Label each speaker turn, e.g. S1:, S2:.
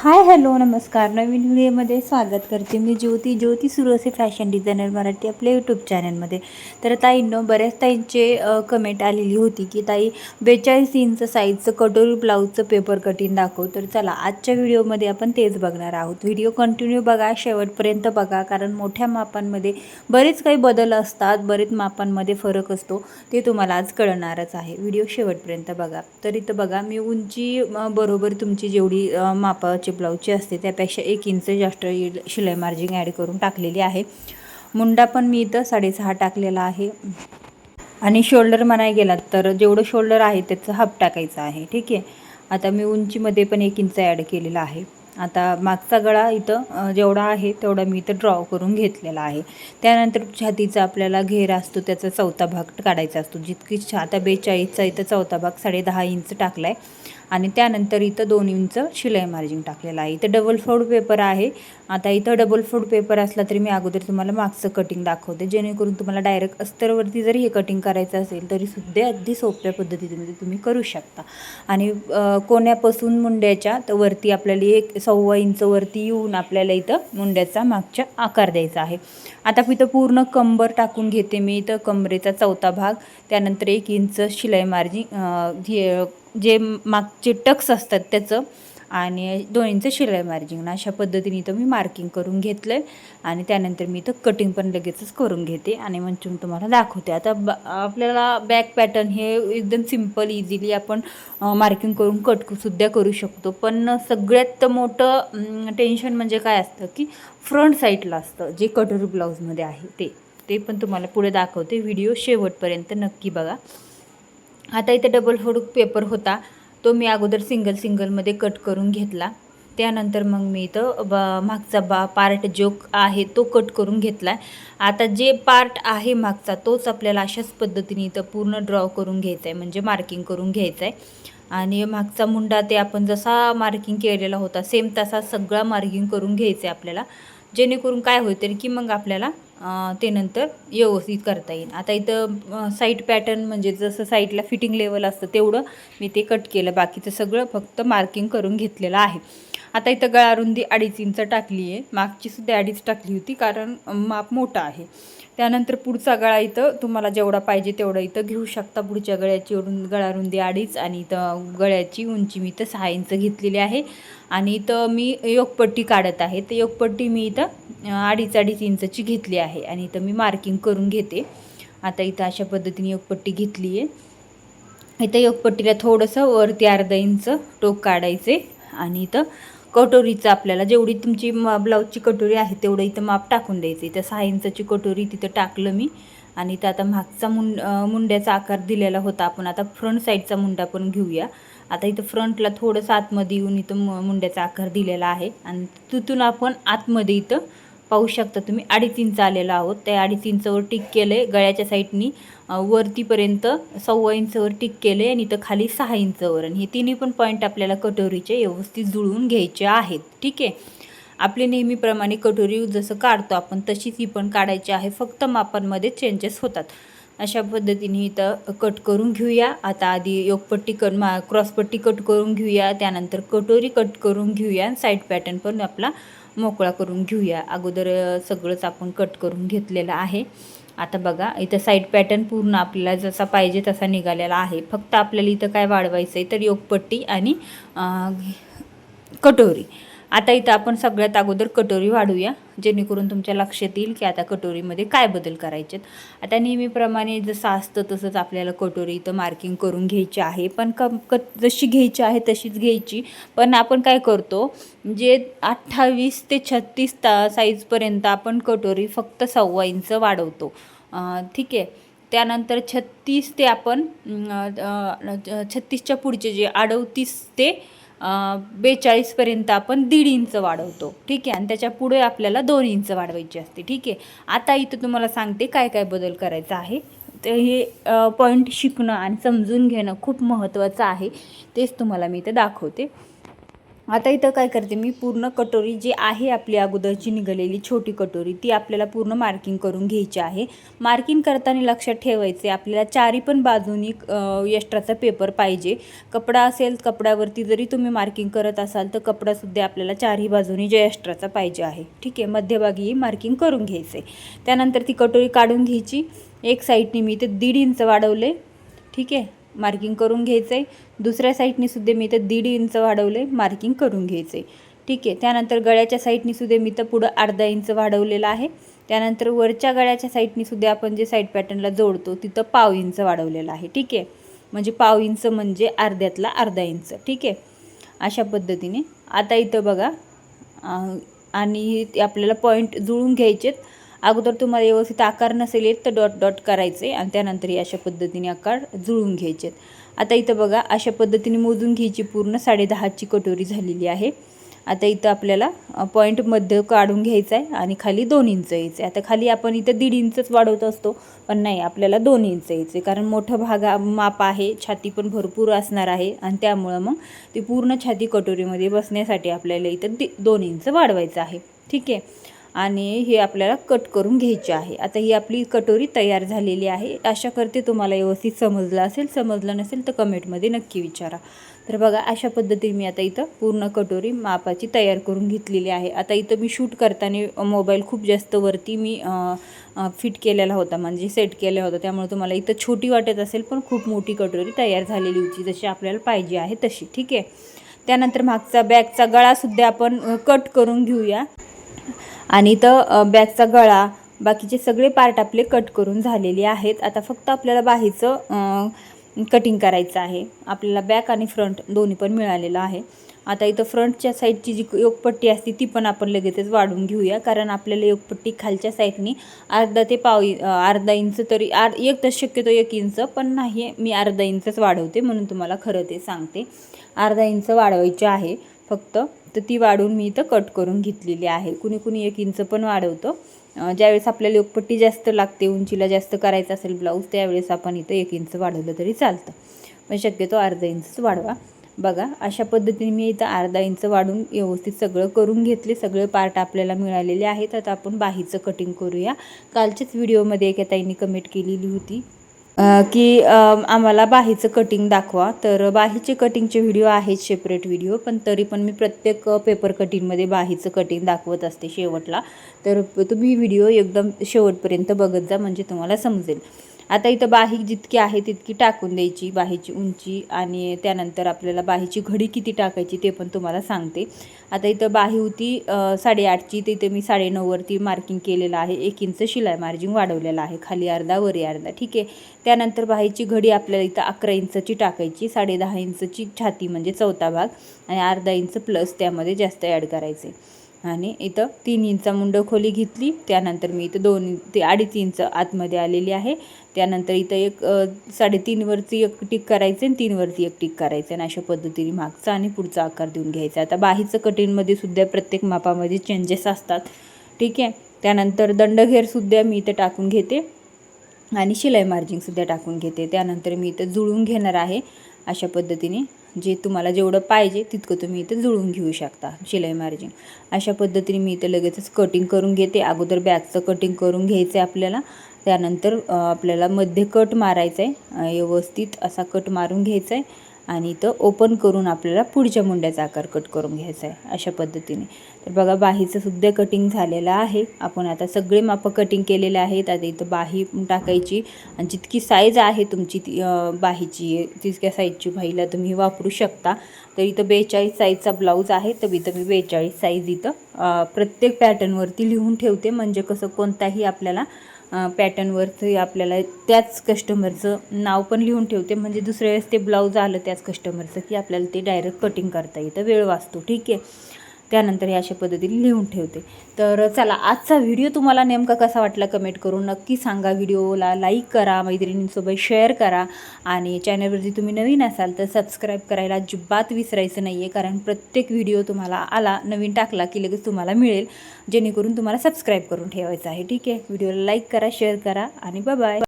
S1: Hi hello नमस्कार. नवीन व्हिडिओमध्ये स्वागत करते. मी ज्योती सुरवसे फॅशन डिझायनर मराठी आपल्या यूट्यूब चॅनलमध्ये. तर ताईंनो, बऱ्याच ताईंचे कमेंट आलेली होती की ताई 42 इंच साईजचं कटोरी ब्लाऊजचं पेपर कटिंग दाखव. तर चला आजच्या व्हिडिओमध्ये आपण तेच बघणार आहोत. व्हिडिओ कंटिन्यू बघा, शेवटपर्यंत बघा, कारण मोठ्या मापांमध्ये बरेच काही बदल असतात, बरेच मापांमध्ये फरक असतो, ते तुम्हाला आज कळणारच आहे. व्हिडिओ शेवटपर्यंत बघा. तर इथं बघा, मी उंची बरोबर तुमची जेवढी मापाची ब्लाऊजची असते त्यापेक्षा 1 इंच जास्त शिलाई मार्जिन ॲड करून टाकलेली आहे. मुंडा पण मी इथं 6.5 टाकलेला आहे आणि शोल्डर म्हणाय गेलात तर जेवढं शोल्डर आहे त्याचं हाफ टाकायचं आहे. ठीक आहे. आता मी उंचीमध्ये पण 1 इंच ॲड केलेला आहे. आता मागचा गळा इथं जेवढा आहे तेवढा मी इथं ड्रॉ करून घेतलेला आहे. त्यानंतर छातीचा आपल्याला घेर असतो त्याचा चौथा भाग काढायचा असतो. जितकी आता 42चा इथं चौथा भाग 10.5 इंच टाकला आहे आणि त्यानंतर इथं 2 इंच शिलाई मार्जिन टाकलेलं आहे. इथं डबल फोल्ड पेपर आहे. आता इथं डबल फोल्ड पेपर असला तरी मी अगोदर तुम्हाला मागचं कटिंग दाखवते, जेणेकरून तुम्हाला डायरेक्ट अस्तरवरती जरी हे कटिंग करायचं असेल तरी सुद्धा अगदी सोप्या पद्धतीमध्ये तुम्ही करू शकता. आणि कोण्यापासून मुंड्याच्या तर वरती आपल्याला 1.25 इंच वरती येऊन आपल्याला इथं मुंड्याचा मागच्या आकार द्यायचा आहे. आता इथं पूर्ण कंबर टाकून घेते मी. इथं कमरेचा चौथा भाग, त्यानंतर 1 इंच शिलाई मार्जिन जे मागचे टक्स असतात त्याचं, आणि 2 इंच शिलाई मार्जिन, अशा पद्धतीने इथं मी मार्किंग करून घेतलं आहे. आणि त्यानंतर मी इथं कटिंग पण लगेचच करून घेते आणि म्हणजे तुम्हाला दाखवते. आता आपल्याला बॅक पॅटर्न हे एकदम सिम्पल इझिली आपण मार्किंग करून कटसुद्धा करू शकतो. पण सगळ्यात मोठं टेन्शन म्हणजे काय असतं की फ्रंट साईडला असतं, जे कटोरी ब्लाऊजमध्ये आहे ते पण तुम्हाला पुढे दाखवते. व्हिडिओ शेवटपर्यंत नक्की बघा. आता इथे डबल फोल्ड पेपर होता, तो मी अगोदर सिंगलमध्ये कट करून घेतला. त्यानंतर मग मी इथं मागचा पार्ट जो आहे तो कट करून घेतला. आता जे पार्ट आहे मागचा तोच आपल्याला अशाच पद्धतीने इथं पूर्ण ड्रॉ करून घ्यायचा आहे, म्हणजे मार्किंग करून घ्यायचं आहे. आणि मागचा मुंडा ते आपण जसा मार्किंग केलेला होता सेम तसा सगळा मार्किंग करून घ्यायचं आहे आपल्याला, जेणेकरून काय होतं की मग आपल्याला ते नंतर व्यवस्थित करता येईल. आता इथं साईड पॅटर्न म्हणजे जसं साईडला फिटिंग लेवल असतं तेवढं मी ते कट केलं, बाकीचं सगळं फक्त मार्किंग करून घेतलेलं आहे. आता इथं गळारुंदी 2.5 इंच टाकली आहे, मागचीसुद्धा 2.5 टाकली होती कारण माप मोठा आहे. त्यानंतर पुढचा गळा इथं तुम्हाला जेवढा पाहिजे तेवढा इथं घेऊ शकता. पुढच्या गळ्याची गळारुंदी 2.5 आणि इथं गळ्याची उंची मी इथं 6 इंच घेतलेली आहे. आणि इथं मी योगपट्टी काढत आहे, तर योगपट्टी मी इथं 2.5 इंचची घेतली आहे आणि इथं मी मार्किंग करून घेते. आता इथं अशा पद्धतीने योगपट्टी घेतली आहे. इथं योगपट्टीला थोडंसं वरती 1/2 इंच टोक काढायचे आणि इथं कटोरीचं आपल्याला जेवढी तुमची ब्लाऊजची कटोरी आहे तेवढं इथं माप टाकून द्यायचं. इथं 6 इंचची कटोरी तिथं टाकलं मी. आणि इथं आता मागचा मुंड्याचा आकार दिलेला होता आपण, आता फ्रंट साईडचा मुंडा पण घेऊया. आता इथं फ्रंटला थोडंसं आतमध्ये येऊन इथं मुंड्याचा आकार दिलेला आहे आणि तिथून आपण आतमध्ये इथं पाहू शकता तुम्ही 2.5 इंच आलेला आहोत. त्या 2.5 इंचवर टिक केलं आहे. गळ्याच्या साईडनी वरतीपर्यंत 1.25 इंचवर टिक केले आणि इथं खाली 6 इंचवर, आणि हे तिन्ही पण पॉईंट आपल्याला कटोरीचे व्यवस्थित जुळवून घ्यायचे आहेत. ठीक आहे. आपले नेहमीप्रमाणे कटोरी जसं काढतो आपण तशीच ही पण काढायची आहे, फक्त मापांमध्ये चेंजेस होतात. अशा पद्धतीने इथं कट करून घेऊया. आता आधी योगपट्टी क्रॉसपट्टी कट करून घेऊया, त्यानंतर कटोरी कट करून घेऊया, साईड पॅटर्न पण आपला मोकळा करून घेऊया. अगोदर सगळंच आपण कट करून घेतलेलं आहे. आता बघा इथं साईड पॅटर्न पूर्ण आपल्याला जसा पाहिजे तसा निघालेला आहे. फक्त आपल्याला इथं काय वाढवायचं आहे तर योगपट्टी आणि कटोरी. आता इथं आपण सगळ्यात अगोदर कटोरी वाढूया, जेणेकरून तुमच्या लक्षात येईल की आता कटोरीमध्ये काय बदल करायचे. आता नेहमीप्रमाणे जसं असतं तसंच आपल्याला कटोरी इथं मार्किंग करून घ्यायची आहे, पण जशी घ्यायची आहे तशीच घ्यायची. पण आपण काय करतो, जे 28 ते 36 साईजपर्यंत आपण कटोरी फक्त 1.25 इंच वाढवतो. ठीक आहे. त्यानंतर 36 ते आपण 36च्या पुढचे जे 38 ते 42पर्यंत आपण 1.5 इंच वाढवतो. ठीक आहे. आणि त्याच्या पुढे आपल्याला 2 इंच वाढवायची असते. ठीक आहे. आता इथं तुम्हाला सांगते काय काय बदल करायचा आहे. तर हे पॉईंट शिकणं आणि समजून घेणं खूप महत्त्वाचं आहे, तेच तुम्हाला मी इथे दाखवते. आता इथं काय करते मी, पूर्ण कटोरी जी आहे आपली अगोदरची निघालेली छोटी कटोरी ती आपल्याला पूर्ण मार्किंग करून घ्यायची आहे. मार्किंग करताना लक्षात ठेवायचे आपल्याला चारी पण बाजूनी एक्स्ट्राचा पेपर पाहिजे. कपडा असेल, कपड्यावरती जरी तुम्ही मार्किंग करत असाल तर कपडासुद्धा आपल्याला चारही बाजूनी जे एक्स्ट्राचा पाहिजे आहे. ठीक आहे, मध्यभागी मार्किंग करून घ्यायचे. त्यानंतर ती कटोरी काढून घ्यायची. एक साईडने मी इथे 1.5 इंच वाढवले. ठीक आहे, मार्किंग करून घ्यायचं आहे. दुसऱ्या साईडने सुद्धा मी इथं 1.5 इंच वाढवले, मार्किंग करून घ्यायचं आहे. ठीक आहे, त्यानंतर गळ्याच्या साईडने सुद्धा मी तर पुढं अर्धा इंच वाढवलेला आहे. त्यानंतर वरच्या गळ्याच्या साईडने सुद्धा आपण जे साईड पॅटर्नला जोडतो तिथं 1/2 इंच वाढवलेला आहे. ठीक आहे, म्हणजे 1/2 इंच म्हणजे अर्ध्यातला अर्धा इंच. ठीक आहे, अशा पद्धतीने. आता इथं बघा, आणि आपल्याला पॉईंट जुळून घ्यायचेत. अगोदर तुम्हाला व्यवस्थित आकार नसेल येत तर डॉट डॉट करायचे आणि त्यानंतर अशा पद्धतीने आकार जुळून घ्यायचेत. आता इथं बघा, अशा पद्धतीने मोजून घ्यायची. पूर्ण 10.5ची कटोरी झालेली आहे. आता इथं आपल्याला पॉईंट मध्ये काढून घ्यायचा आहे आणि खाली 2 इंच यायचं आहे. आता खाली आपण इथं 1.5 इंचच वाढवत असतो, पण नाही, आपल्याला 2 इंच यायचे, कारण मोठं माप आहे, छाती पण भरपूर असणार आहे आणि त्यामुळं मग ती पूर्ण छाती कटोरीमध्ये बसण्यासाठी आपल्याला इथं 2 इंच वाढवायचं आहे. ठीक आहे, आणि हे आपल्याला कट करून घ्यायचे आहे. आता ही आपली कटोरी तयार झालेली आहे. आशा करते तुम्हाला व्यवस्थित समजलं असेल. समजलं नसेल तर कमेंटमध्ये नक्की विचारा. तर बघा, अशा पद्धतीने मी आता इथं पूर्ण कटोरी मापाची तयार करून घेतलेली आहे. आता इथं मी शूट करताना मोबाईल खूप जास्त वरती मी फिट केलेला होता, म्हणजे सेट केला होता, त्यामुळे तुम्हाला इथं छोटी वाटत असेल, पण खूप मोठी कटोरी तयार झालेली होती, जशी आपल्याला पाहिजे आहे तशी. ठीक आहे, त्यानंतर मागचा बॅगचा गळासुद्धा आपण कट करून घेऊया. आणि इथं बॅगचा गळा, बाकीचे सगळे पार्ट आपले कट करून झालेले आहेत. आता फक्त आपल्याला बाहीचं कटिंग करायचं आहे. आपल्याला बॅक आणि फ्रंट दोन्ही पण मिळालेलं आहे. आता इथं फ्रंटच्या साईडची जी योगपट्टी असते ती पण आपण लगेचच वाढून घेऊया, कारण आपल्याला योगपट्टी खालच्या साईडनी अर्धा ते अर्धा इंच तरी एक तर शक्यतो 1 इंच, पण नाही, मी अर्धा इंचच वाढवते म्हणून तुम्हाला खरं ते सांगते. अर्धा इंच वाढवायचे आहे फक्त. तर ती वाढवून मी इथं कट करून घेतलेली आहे. कुणी कुणी 1 इंच पण वाढवतं. ज्यावेळेस आपल्याला योगपट्टी जास्त लागते, उंचीला जास्त करायचं असेल ब्लाऊज, त्यावेळेस आपण इथं 1 इंच वाढवलं तरी चालतं, पण शक्यतो अर्धा इंचच वाढवा. बघा, अशा पद्धतीने मी इथं अर्धा इंच वाढून व्यवस्थित सगळं करून घेतले. सगळे पार्ट आपल्याला मिळालेले आहेत. आता आपण बाहीचं कटिंग करूया. कालच्याच व्हिडिओमध्ये एका ताईंनी कमेंट केलेली होती की आम्हाला बाहीचं कटिंग दाखवा. तर बाहीचे कटिंगचे व्हिडिओ आहेत, सेपरेट व्हिडिओ, पण तरी पण मी प्रत्येक पेपर कटिंगमध्ये बाहीचं कटिंग दाखवत असते शेवटला. तर तुम्ही व्हिडिओ एकदम शेवटपर्यंत बघत जा, म्हणजे तुम्हाला समजेल. आता इथं बाही जितकी आहे तितकी टाकून द्यायची, बाहीची उंची, आणि त्यानंतर आपल्याला बाहीची घडी किती टाकायची ते पण तुम्हाला सांगते. आता इथं बाही होती 8.5ची, तर इथं मी 9.5वरती मार्किंग केलेलं आहे. 1 इंच शिलाई मार्जिन वाढवलेलं आहे, खाली अर्धा वरी अर्धा. ठीक आहे, त्यानंतर बाहीची घडी आपल्याला इथं 11 इंचची टाकायची. 10.5 इंचची छाती म्हणजे चौथा भाग, आणि अर्धा इंच प्लस त्यामध्ये जास्त ॲड करायचे. आणि इथं 3 इंच मुंडं खोली घेतली. त्यानंतर मी इथं 2 ते 2.5 इंच आतमध्ये आलेली आहे. त्यानंतर इथं 3.5वरती 1 टिक करायचं आणि 3वरती 1 टिक करायचं, आणि अशा पद्धतीने मागचा आणि पुढचा आकार देऊन घ्यायचा. आता बाहीचं कटिंगमध्ये सुद्धा प्रत्येक मापामध्ये चेंजेस असतात. ठीक आहे, त्यानंतर दंडघेरसुद्धा मी इथं टाकून घेते आणि शिलाई मार्जिनसुद्धा टाकून घेते. त्यानंतर मी इथं जुळून घेणार आहे. अशा पद्धतीने जे तुम्हाला जेवढं पाहिजे तितकं तुम्ही इथं जुळून घेऊ शकता शिलाई मार्जिन. अशा पद्धतीने मी इथं लगेचच कटिंग करून घेते. अगोदर बॅकचं कटिंग करून घ्यायचं आहे आपल्याला. त्यानंतर आपल्याला मध्ये कट मारायचं आहे, व्यवस्थित असा कट मारून घ्यायचा आहे, आणि इथं ओपन करून आपल्याला पुढच्या मुंड्याचा आकार कट करून घ्यायचा आहे अशा पद्धतीने. तर बघा, बाहीचं सुद्धा कटिंग झालेलं आहे. आपण आता सगळे मापं कटिंग केलेले आहेत. आता इथं बाही टाकायची, आणि जितकी साईज आहे तुमची बाहीची तितक्या साईजची बाहीला तुम्ही वापरू शकता. तर इथं 42 साईजचा ब्लाऊज आहे, तर इथं मी 42 साईज इथं प्रत्येक पॅटर्नवरती लिहून ठेवते, म्हणजे कसं कोणताही आपल्याला पॅटर्नवरती आपल्याला त्याच कस्टमरचं नाव पण लिहून ठेवते, म्हणजे दुसऱ्या वेळेस ते ब्लाऊज आलं त्याच कस्टमरचं की आपल्याला ते डायरेक्ट कटिंग करता येतं, वेळ वाचतो. ठीक आहे, त्यानंतर हे अशा पद्धतीने लिहून ठेवते. तर चला, आजचा व्हिडिओ तुम्हाला नेमका कसा वाटला कमेंट करून नक्की सांगा. व्हिडिओला लाईक करा, मैत्रिणींसोबत शेअर करा, आणि चॅनलवरती तुम्ही नवीन असाल तर सबस्क्राईब करायला अजिबात विसरायचं नाही आहे, कारण प्रत्येक व्हिडिओ तुम्हाला आला नवीन टाकला की लगेच तुम्हाला मिळेल, जेणेकरून तुम्हाला सबस्क्राईब करून ठेवायचं आहे. ठीक आहे, व्हिडिओला लाईक करा, शेअर करा, आणि बाय बाय.